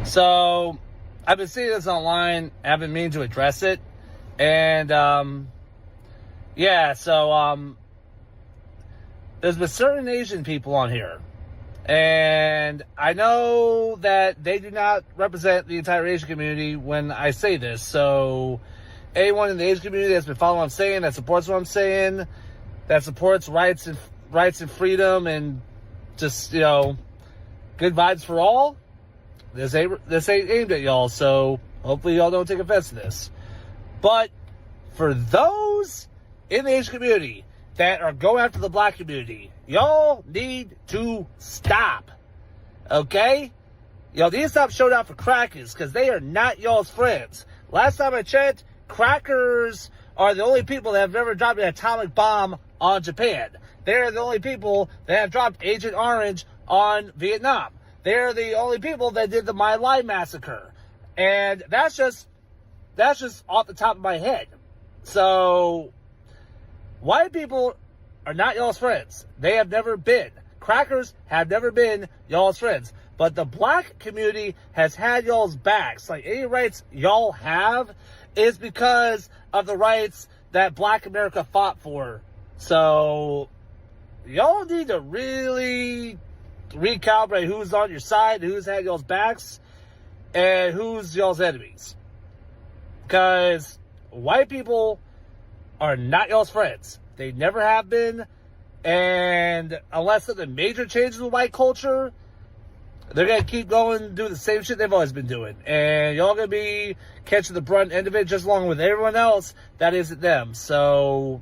So I've been seeing this online. I've been meaning to address it. And there's been certain Asian people on here. And I know that they do not represent the entire Asian community when I say this. So anyone in the Asian community that's been following what I'm saying, that supports what I'm saying, that supports rights and freedom and just, good vibes for all, this ain't aimed at y'all. So hopefully y'all don't take offense to this. But for those in the Asian community that are going after the black community, y'all need to stop. Okay? Y'all need to stop showing out for crackers, because they are not y'all's friends. Last time I checked, crackers are the only people that have ever dropped an atomic bomb on Japan. They're the only people that have dropped Agent Orange on Vietnam. They're the only people that did the My Lai massacre. And that's just off the top of my head. So, white people are not y'all's friends. They have never been. Crackers have never been y'all's friends. But the black community has had y'all's backs. Like, any rights y'all have is because of the rights that black America fought for. So, y'all need to really recalibrate who's on your side, who's had y'all's backs, and who's y'all's enemies. Because white people are not y'all's friends. They never have been. And unless something major changes with white culture, they're going to keep going and do the same shit they've always been doing. And y'all going to be catching the brunt end of it just along with everyone else that isn't them. So,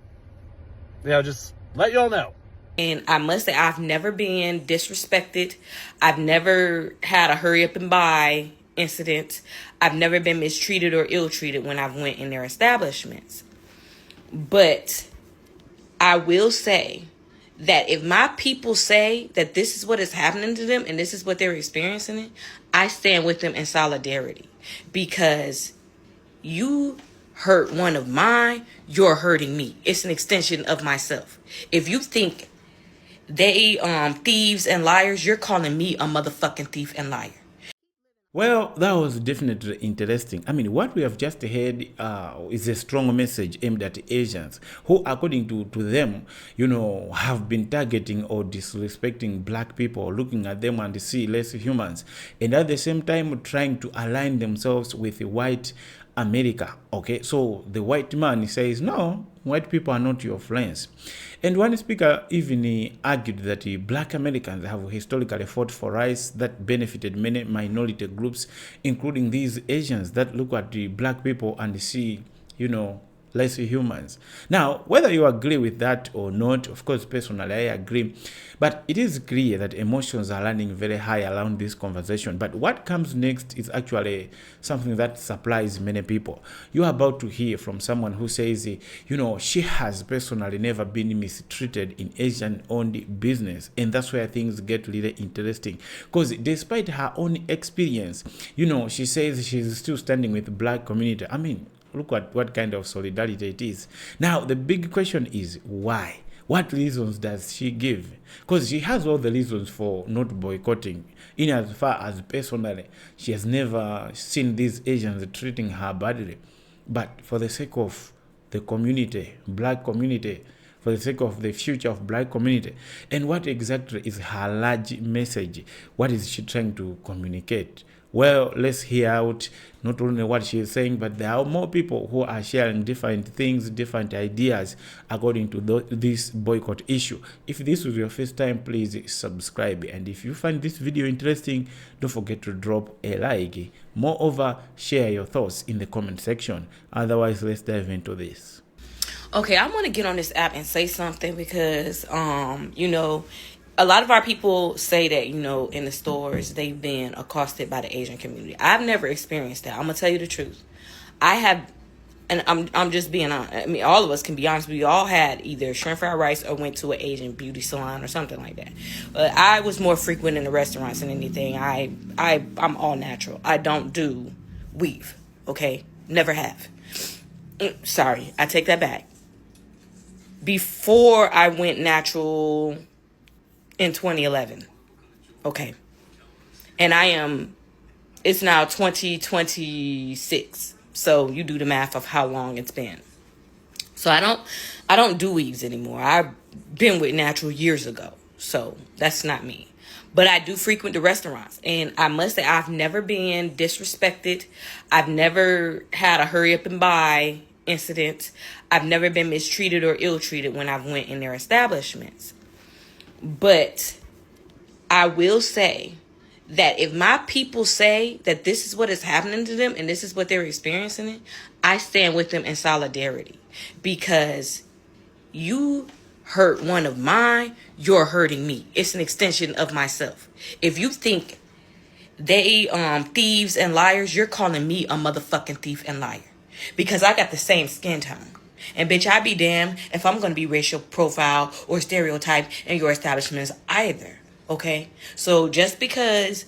just let y'all know. And I must say, I've never been disrespected. I've never had a hurry up and buy incident. I've never been mistreated or ill-treated when I've went in their establishments. But I will say that if my people say that this is what is happening to them and this is what they're experiencing, I stand with them in solidarity. Because you hurt one of mine, you're hurting me. It's an extension of myself. If you think they thieves and liars, you're calling me a motherfucking thief and liar. Well, that was definitely interesting. I mean, what we have just heard is a strong message aimed at Asians who, according to them, have been targeting or disrespecting black people, looking at them and see less humans, and at the same time trying to align themselves with white America. Okay, so the white man says, no, white people are not your friends. And one speaker even argued that black Americans have historically fought for rights that benefited many minority groups, including these Asians that look at the black people and see, less humans. Now, whether you agree with that or not, of course, personally, I agree. But it is clear that emotions are running very high around this conversation. But what comes next is actually something that surprised many people. You are about to hear from someone who says, she has personally never been mistreated in Asian-owned business. And that's where things get really interesting. Because despite her own experience, she says she's still standing with the black community. I mean, look at what kind of solidarity it is. Now, the big question is why? What reasons does she give? Because she has all the reasons for not boycotting. In as far as personally, she has never seen these Asians treating her badly. But for the sake of the community, black community, for the sake of the future of black community, and what exactly is her large message? What is she trying to communicate? Well, let's hear out not only what she is saying, but there are more people who are sharing different things, different ideas according to this boycott issue. If this was your first time, please subscribe. And if you find this video interesting, don't forget to drop a like. Moreover, share your thoughts in the comment section. Otherwise, let's dive into this. Okay, I want to get on this app and say something because, a lot of our people say that, in the stores, they've been accosted by the Asian community. I've never experienced that. I'm going to tell you the truth. I have, and I'm just being honest. I mean, all of us can be honest. We all had either shrimp fried rice or went to an Asian beauty salon or something like that. But I was more frequent in the restaurants than anything. I'm all natural. I don't do weave, okay? Never have. Sorry, I take that back. Before I went natural in 2011. Okay. And I am it's now 2026. So you do the math of how long it's been. So I don't do weaves anymore. I've been with natural years ago. So that's not me. But I do frequent the restaurants. And I must say I've never been disrespected. I've never had a hurry up and buy incident. I've never been mistreated or ill-treated when I've went in their establishments. But I will say that if my people say that this is what is happening to them and this is what they're experiencing, I stand with them in solidarity. Because you hurt one of mine, you're hurting me. It's an extension of myself. If you think they thieves and liars, you're calling me a motherfucking thief and liar. Because I got the same skin tone. And bitch, I be damned if I'm going to be racial profile or stereotype in your establishments either. Okay? So just because,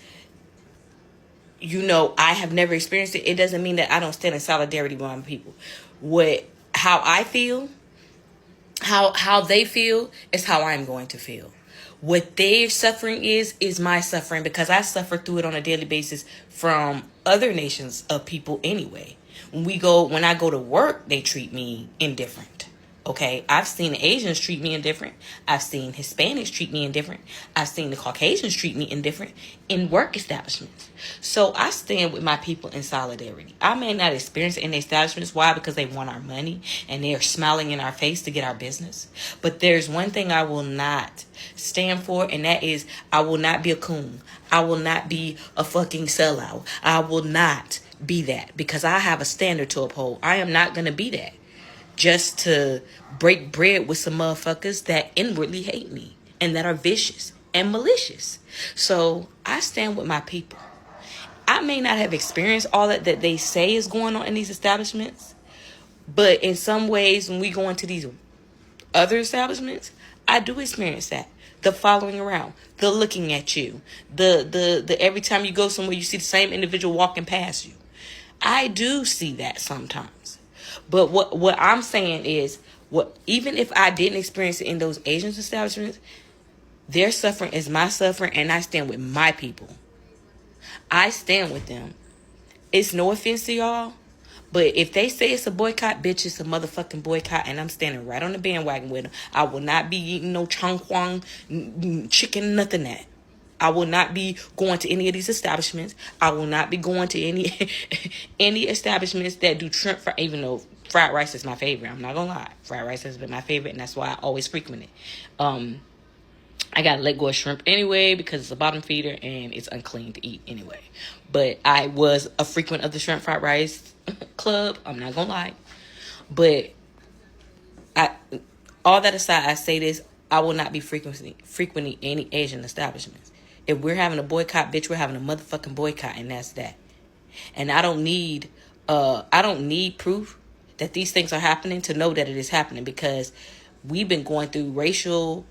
you know, I have never experienced it, it doesn't mean that I don't stand in solidarity with my people. How I feel, how they feel is how I'm going to feel. What their suffering is my suffering, because I suffer through it on a daily basis from other nations of people anyway. When I go to work, they treat me indifferent. Okay, I've seen Asians treat me indifferent. I've seen Hispanics treat me indifferent. I've seen the Caucasians treat me indifferent in work establishments. So I stand with my people in solidarity. I may not experience it in the establishments. Why? Because they want our money and they are smiling in our face to get our business. But there's one thing I will not stand for, and that is I will not be a coon. I will not be a fucking sellout. I will not be that, because I have a standard to uphold. I am not going to be that just to break bread with some motherfuckers that inwardly hate me and that are vicious and malicious. So I stand with my people. I may not have experienced all that they say is going on in these establishments, but in some ways, when we go into these other establishments, I do experience that. The following around, the looking at you, the every time you go somewhere, you see the same individual walking past you. I do see that sometimes. But what I'm saying is, even if I didn't experience it in those Asian establishments, their suffering is my suffering, and I stand with my people. I stand with them. It's no offense to y'all, but if they say it's a boycott, bitch, it's a motherfucking boycott, and I'm standing right on the bandwagon with them. I will not be eating no chang huang chicken, nothing that. I will not be going to any of these establishments. I will not be going to any establishments that do shrimp fry, even though fried rice is my favorite. I'm not gonna lie. Fried rice has been my favorite, and that's why I always frequent it. I gotta let go of shrimp anyway because it's a bottom feeder and it's unclean to eat anyway. But I was a frequent of the shrimp fried rice club. I'm not gonna lie. But all that aside, I say this: I will not be frequenting any Asian establishments. If we're having a boycott, bitch, we're having a motherfucking boycott, and that's that. And I don't need proof that these things are happening to know that it is happening, because we've been going through racial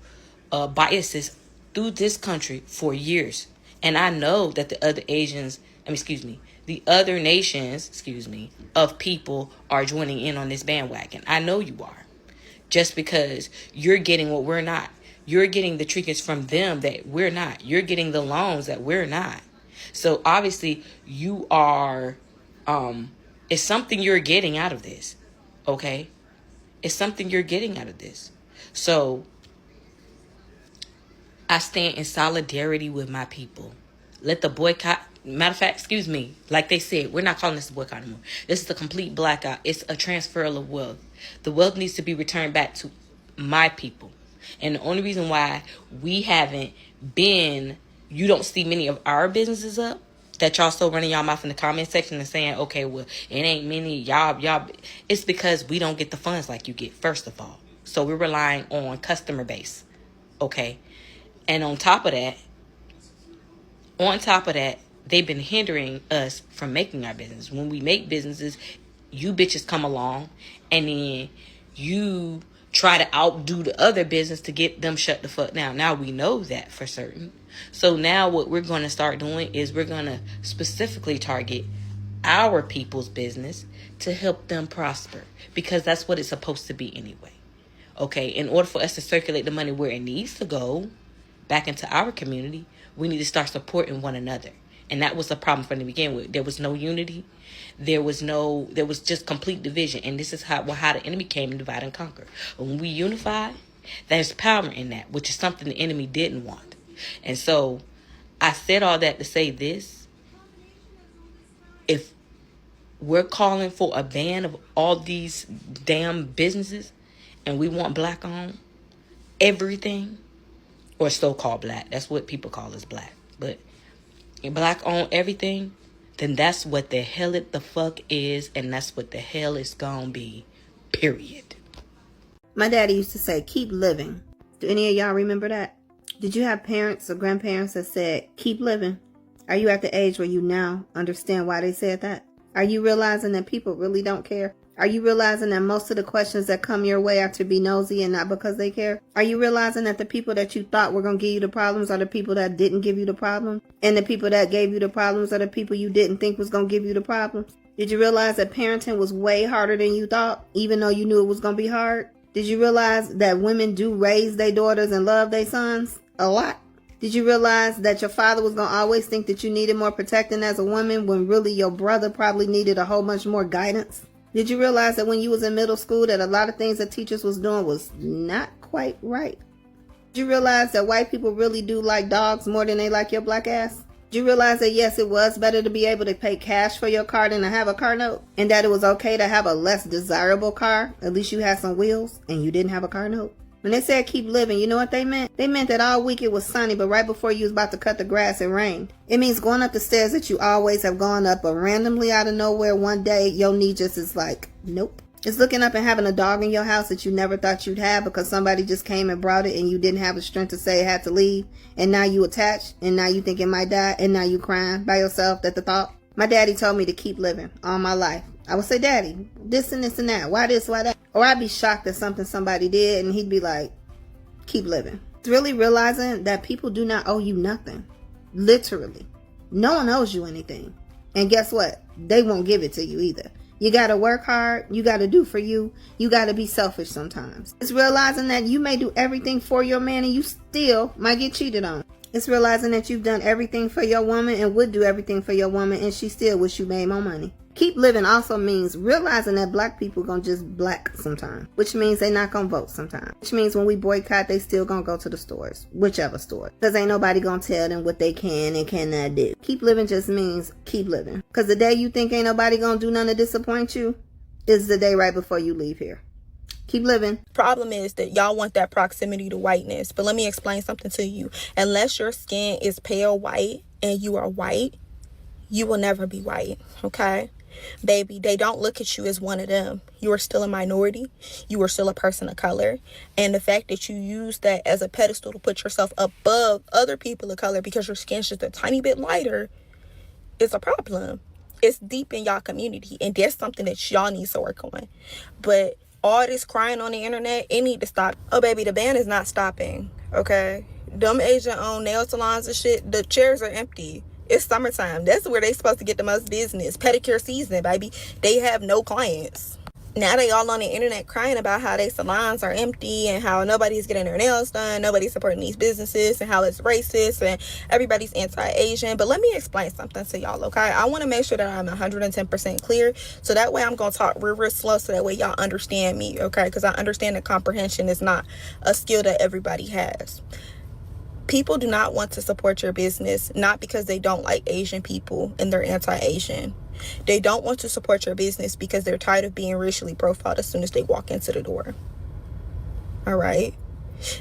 biases through this country for years. And I know that the other nations, of people are joining in on this bandwagon. I know you are. Just because you're getting what we're not. You're getting the treatments from them that we're not. You're getting the loans that we're not. So obviously you are, it's something you're getting out of this. Okay? It's something you're getting out of this. So I stand in solidarity with my people. Let the boycott, matter of fact, like they said, we're not calling this a boycott anymore. This is a complete blackout. It's a transfer of wealth. The wealth needs to be returned back to my people. And the only reason why we haven't been, you don't see many of our businesses up, that y'all still running y'all mouth in the comment section and saying, okay, well, it ain't many, y'all, it's because we don't get the funds like you get, first of all. So we're relying on customer base, okay? And on top of that, they've been hindering us from making our business. When we make businesses, you bitches come along and then you try to outdo the other business to get them shut the fuck down. Now we know that for certain. So now what we're going to start doing is we're going to specifically target our people's business to help them prosper, because that's what it's supposed to be anyway. Okay, in order for us to circulate the money where it needs to go back into our community, we need to start supporting one another. And that was the problem from the beginning with. There was no unity. There was just complete division. And this is how the enemy came and divide and conquer. When we unify, there's power in that, which is something the enemy didn't want. And so I said all that to say this. If we're calling for a ban of all these damn businesses and we want black on everything, or so-called black, that's what people call us black, but black on everything, then that's what the hell it the fuck is, and that's what the hell it's gonna be, period. My daddy used to say, keep living. Do any of y'all remember that? Did you have parents or grandparents that said, keep living? Are you at the age where you now understand why they said that? Are you realizing that people really don't care? Are you realizing that most of the questions that come your way are to be nosy and not because they care? Are you realizing that the people that you thought were going to give you the problems are the people that didn't give you the problem? And the people that gave you the problems are the people you didn't think was going to give you the problems? Did you realize that parenting was way harder than you thought, even though you knew it was going to be hard? Did you realize that women do raise their daughters and love their sons a lot? Did you realize that your father was going to always think that you needed more protecting as a woman when really your brother probably needed a whole bunch more guidance? Did you realize that when you was in middle school that a lot of things that teachers was doing was not quite right? Did you realize that white people really do like dogs more than they like your black ass? Did you realize that yes, it was better to be able to pay cash for your car than to have a car note? And that it was okay to have a less desirable car? At least you had some wheels and you didn't have a car note? When they said keep living, you know what they meant? They meant that all week it was sunny, but right before you was about to cut the grass, it rained. It means going up the stairs that you always have gone up, but randomly out of nowhere one day, your knee just is like, nope. It's looking up and having a dog in your house that you never thought you'd have because somebody just came and brought it and you didn't have the strength to say it had to leave. And now you attached, and now you think it might die, and now you crying by yourself at the thought. My daddy told me to keep living all my life. I would say, Daddy, this and this and that. Why this, why that? Or I'd be shocked at something somebody did, and he'd be like, keep living. It's really realizing that people do not owe you nothing. Literally. No one owes you anything. And guess what? They won't give it to you either. You got to work hard. You got to do for you. You got to be selfish sometimes. It's realizing that you may do everything for your man and you still might get cheated on. It's realizing that you've done everything for your woman and would do everything for your woman and she still wish you made more money. Keep living also means realizing that black people gonna just black sometimes, which means they not gonna vote sometimes, which means when we boycott, they still gonna go to the stores, whichever store, because ain't nobody gonna tell them what they can and cannot do. Keep living just means keep living, because the day you think ain't nobody gonna do nothing to disappoint you is the day right before you leave here. Keep living. Problem is that y'all want that proximity to whiteness, but let me explain something to you. Unless your skin is pale white and you are white, you will never be white, okay? Baby, they don't look at you as one of them. You are still a minority. You are still a person of color. And the fact that you use that as a pedestal to put yourself above other people of color because your skin's just a tiny bit lighter is a problem. It's deep in y'all community, and that's something that y'all need to work on. But all this crying on the internet, it need to stop. Oh, baby, the ban is not stopping, okay? Them Asian-owned nail salons and shit, the chairs are empty. It's summertime. That's where they supposed to get the most business. Pedicure season, baby. They have no clients. Now they all on the internet crying about how their salons are empty and how nobody's getting their nails done. Nobody's supporting these businesses and how it's racist and everybody's anti-Asian. But let me explain something to y'all, okay? I want to make sure that I'm 110% clear. So that way I'm going to talk real slow so that way y'all understand me, okay? Because I understand that comprehension is not a skill that everybody has. People do not want to support your business, not because they don't like Asian people and they're anti-Asian. They don't want to support your business because they're tired of being racially profiled as soon as they walk into the door. All right?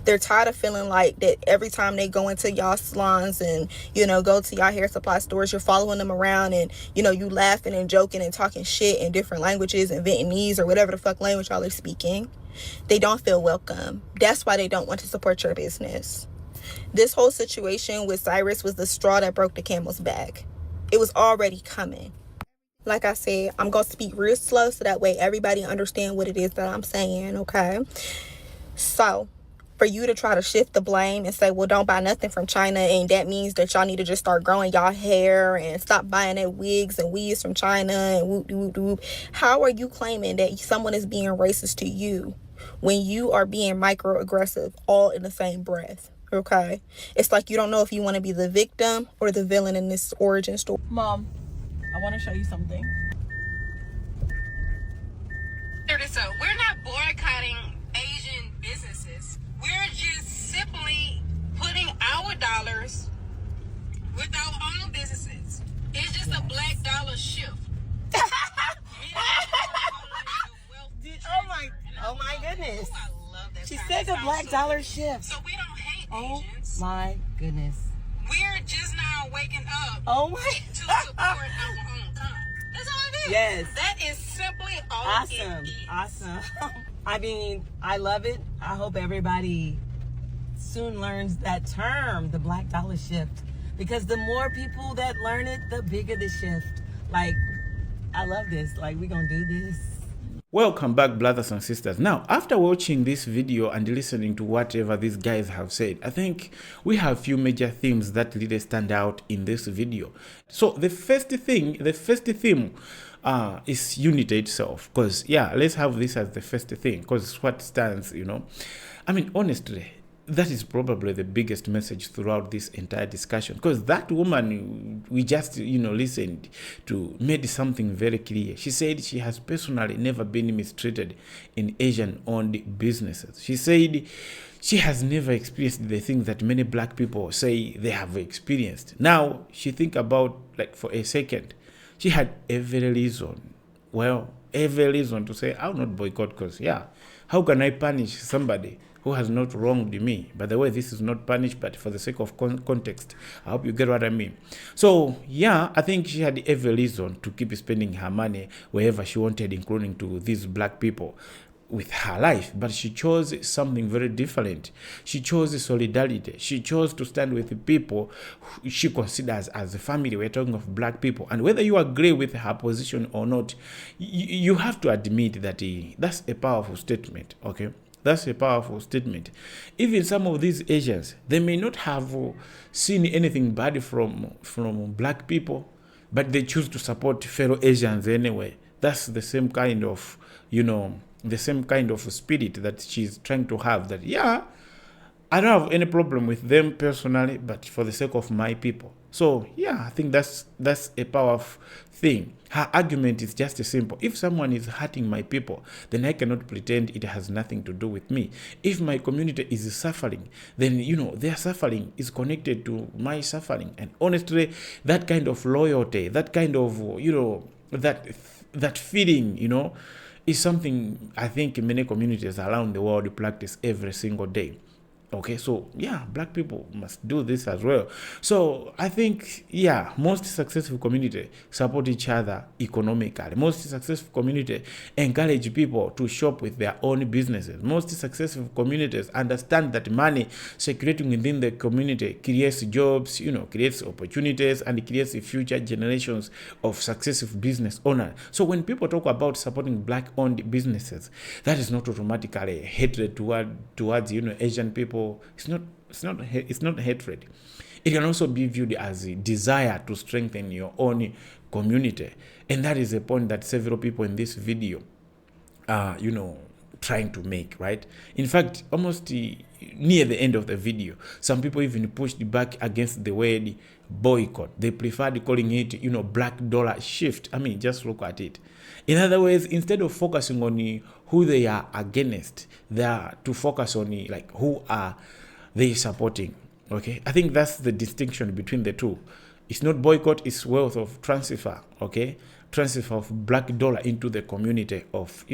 They're tired of feeling like that every time they go into y'all salons and, go to y'all hair supply stores, you're following them around and, you laughing and joking and talking shit in different languages and Vietnamese or whatever the fuck language y'all are speaking. They don't feel welcome. That's why they don't want to support your business. This whole situation with Cyrus was the straw that broke the camel's back. It was already coming. Like I said, I'm going to speak real slow so that way everybody understand what it is that I'm saying, okay? So, for you to try to shift the blame and say, well, don't buy nothing from China, and that means that y'all need to just start growing y'all hair and stop buying that wigs and weaves from China and whoop. How are you claiming that someone is being racist to you when you are being microaggressive all in the same breath? Okay? It's like you don't know if you want to be the victim or the villain in this origin story. Mom, I want to show you something. So we're not boycotting Asian businesses. We're just simply putting our dollars with our own businesses. It's just a black dollar shift. Oh my goodness. I love that. She said the black dollar shift. So we don't hate Oh Asians. my goodness. We're just now waking up Oh my. to support our own kind. That's all it is. Yes. That is simply all Awesome. it is. Awesome. I mean, I love it. I hope everybody soon learns that term, the black dollar shift. Because the more people that learn it, the bigger the shift. Like, I love this. Like, we're going to do this. Welcome back, brothers and sisters. Now, after watching this video and listening to whatever these guys have said, I think we have a few major themes that really stand out in this video. So the first theme is unity itself. Because, yeah, let's have this as the first thing, because it's what stands, you know. I mean, honestly, that is probably the biggest message throughout this entire discussion, because that woman we just listened to made something very clear. She said she has personally never been mistreated in Asian owned businesses. She said she has never experienced the things that many black people say they have experienced. Now she think about, like, for a second, she had every reason to say, I'll not boycott, because how can I punish somebody who has not wronged me? By the way, this is not punish, but for the sake of context, I hope you get what I mean. So, I think she had every reason to keep spending her money wherever she wanted, including to these black people with her life. But she chose something very different. She chose solidarity. She chose to stand with the people she considers as a family. We're talking of black people. And whether you agree with her position or not, you have to admit that that's a powerful statement, okay? That's a powerful statement. Even some of these Asians, they may not have seen anything bad from black people, but they choose to support fellow Asians anyway. That's the same kind of, the same kind of spirit that she's trying to have, that, I don't have any problem with them personally, but for the sake of my people. So, I think that's a powerful thing. Her argument is just simple. If someone is hurting my people, then I cannot pretend it has nothing to do with me. If my community is suffering, then, their suffering is connected to my suffering. And honestly, that kind of loyalty, that kind of, that feeling, is something I think many communities around the world practice every single day. Okay, so black people must do this as well. So I think, most successful community support each other economically. Most successful community encourage people to shop with their own businesses. Most successful communities understand that money circulating within the community creates jobs, creates opportunities, and creates future generations of successful business owners. So when people talk about supporting black-owned businesses, that is not automatically hatred towards Asian people. It's not hatred. It can also be viewed as a desire to strengthen your own community, and that is a point that several people in this video are trying to make, right? In fact, almost near the end of the video, some people even pushed back against the word boycott. They preferred calling it black dollar shift. I mean, just look at it. In other words, instead of focusing on who they are against, they are to focus on who are they supporting. Okay, I think that's the distinction between the two. It's not boycott, it's wealth of transfer. Okay, transfer of black dollar into the community of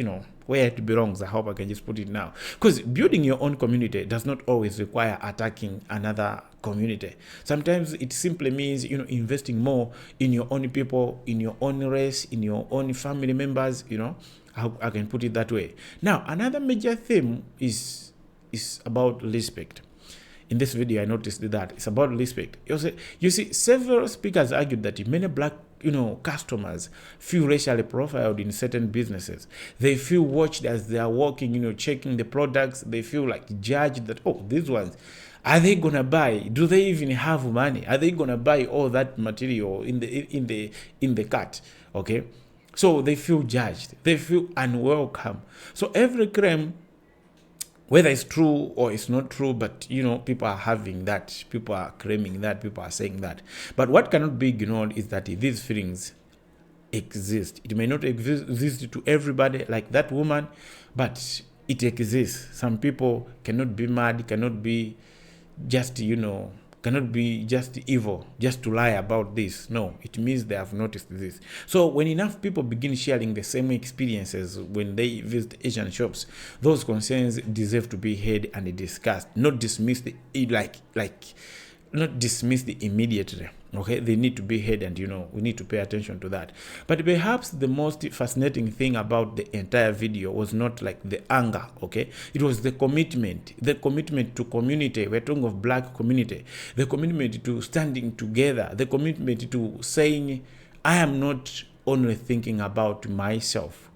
where it belongs. I hope I can just put it now, because building your own community does not always require attacking another community. Sometimes it simply means investing more in your own people, in your own race, in your own family members. I can put it that way. Now, another major theme is about respect. In this video, I noticed that it's about respect. You see, several speakers argued that many black customers feel racially profiled in certain businesses. They feel watched as they are walking, checking the products. They feel like judged that, these ones, are they gonna buy? Do they even have money? Are they gonna buy all that material in the cart? Okay, so they feel judged. They feel unwelcome. So every claim whether it's true or it's not true, but people are having that, people are claiming that, people are saying that. But what cannot be ignored is that these feelings exist. It may not exist to everybody like that woman, but it exists. Some people cannot be mad, cannot be just cannot be just evil just to lie about this. No, it means they have noticed this. So when enough people begin sharing the same experiences when they visit Asian shops, those concerns deserve to be heard and discussed, not dismissed not dismissed immediately. Okay, they need to be heard, and we need to pay attention to that. But perhaps the most fascinating thing about the entire video was not like the anger. Okay, it was the commitment to community. We're talking of black community, the commitment to standing together, the commitment to saying, I am not only thinking about myself.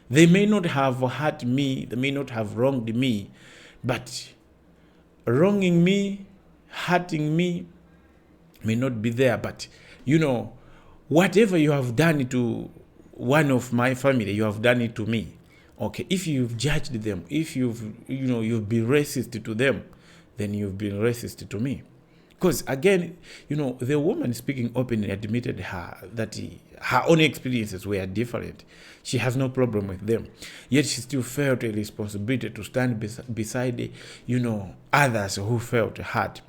They may not have hurt me, they may not have wronged me, but wronging me, hurting me may not be there. But whatever you have done to one of my family, you have done it to me. Okay, if you've judged them, if you've been racist to them, then you've been racist to me. Because again, the woman speaking openly admitted that her own experiences were different. She has no problem with them, yet she still felt a responsibility to stand beside others who felt hurt.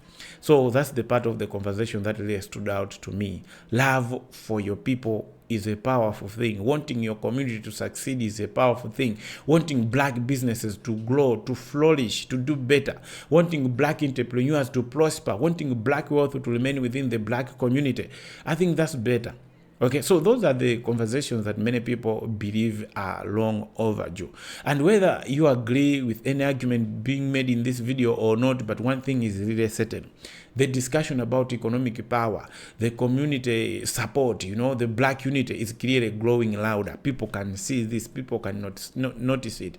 So that's the part of the conversation that really stood out to me. Love for your people is a powerful thing. Wanting your community to succeed is a powerful thing. Wanting black businesses to grow, to flourish, to do better. Wanting black entrepreneurs to prosper. Wanting black wealth to remain within the black community. I think that's better. Okay, so those are the conversations that many people believe are long overdue. And whether you agree with any argument being made in this video or not, but one thing is really certain. The discussion about economic power, the community support, the black unity is clearly growing louder. People can see this, people can notice it.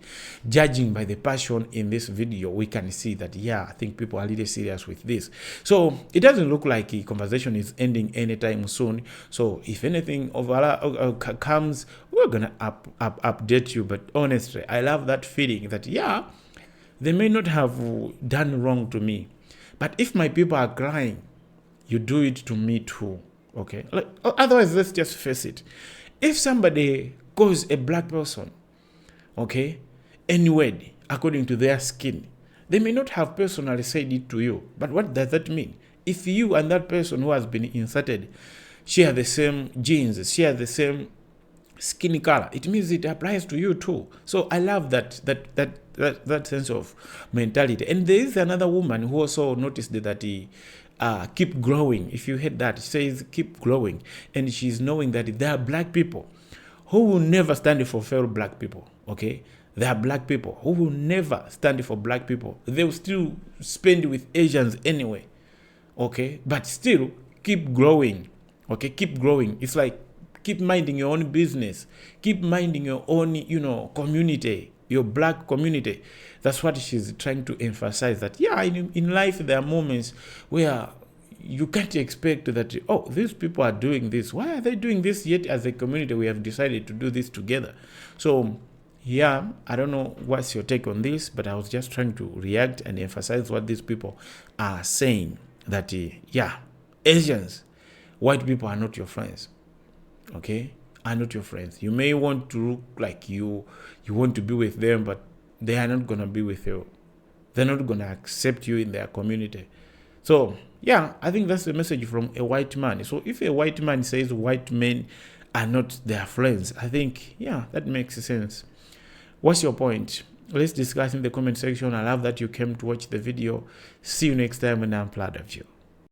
Judging by the passion in this video, we can see that, I think people are really serious with this. So it doesn't look like the conversation is ending anytime soon. So if anything comes, we're going to update you. But honestly, I love that feeling that, they may not have done wrong to me, but if my people are crying, you do it to me too. Okay? Otherwise, let's just face it. If somebody calls a black person, okay, N-word according to their skin, they may not have personally said it to you. But what does that mean? If you and that person who has been inserted share the same genes, share the same skin color, it means it applies to you too. So I love that sense of mentality. And there is another woman who also noticed that he keep growing. If you heard that, she says keep growing, and she's knowing that there are black people who will never stand for fellow black people. Okay, there are black people who will never stand for black people. They will still spend with Asians anyway. Okay, but still keep growing. Okay, keep growing. It's like keep minding your own business. Keep minding your own, community, your black community. That's what she's trying to emphasize. That in life there are moments where you can't expect that, these people are doing this. Why are they doing this? Yet as a community we have decided to do this together. So I don't know what's your take on this, but I was just trying to react and emphasize what these people are saying. That Asians, white people are not your friends. Okay, are not your friends. You may want to look like you want to be with them, but they are not going to be with you. They're not going to accept you in their community. So I think that's the message from a white man. So if a white man says white men are not their friends, I think that makes sense. What's your point? Let's discuss in the comment section. I love that you came to watch the video. See you next time, and I'm proud of you.